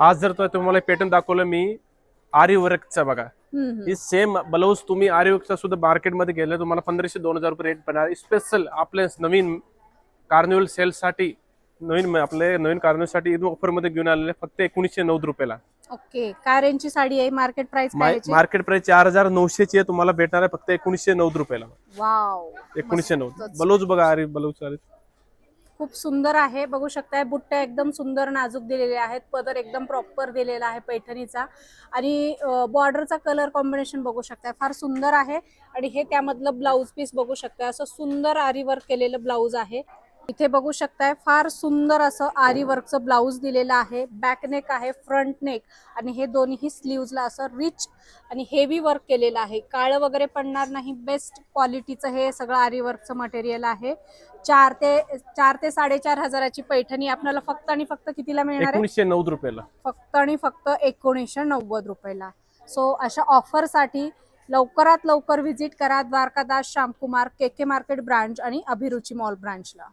आज जर तुम्हाला पॅटर्न दाखवलं मी आरी वर्कचा बघा, ही सेम ब्लाऊज तुम्ही आरी वर्कचा सुद्धा मार्केटमध्ये गेलं तुम्हाला 1500-2000 रुपये रेट पडणार. स्पेशल आपल्या नवीन कार्निवल सेल साठी नवीन कार्निवल साठी ऑफर मध्ये घेऊन आलेले फक्त 1990 रुपयाला. ओके, काय रेंजची साडी आहे? मार्केट प्राइस काय आहे? मार्केट प्राइस 4900 ची आहे, तुम्हाला भेटणार आहे फक्त 1990 रुपयाला. वाव, 1990. ब्लाऊज बघा आरी ब्लाऊज खूप सुंदर आहे. बघू शकताय बुट्ट्या एकदम सुंदर नाजूक दिलेले आहेत, पदर एकदम प्रॉपर दिलेला आहे पैठणीचा आणि बॉर्डरचा कलर कॉम्बिनेशन बघू शकताय फार सुंदर आहे. आणि हे त्यामधलं ब्लाऊज पीस बघू शकताय, असं सुंदर आरी वर्क केलेलं ब्लाऊज आहे. इथे बघू शकताय फार सुंदर असं आरी वर्कचं ब्लाऊज दिलेलं आहे. बॅक नेक आहे, फ्रंट नेक आणि हे दोन्ही स्लीव्हजला असं रिच आणि हेवी वर्क केलेलं आहे. काळं वगैरे पडणार नाही, बेस्ट क्वालिटीचं हे सगळं आरी वर्कचं मटेरियल आहे. 4 ते 4,500ची पैठणी आपल्याला फक्त आणि फक्त कितीला मिळणार आहे? 1990 रुपयाला. फक्त आणि फक्त 1990 रुपयाला. सो अशा ऑफर साठी लवकरात लवकर व्हिजिट करा Dwarkadas Shyamkumar, KK market branch आणि अभिरुची मॉल ब्रांचला.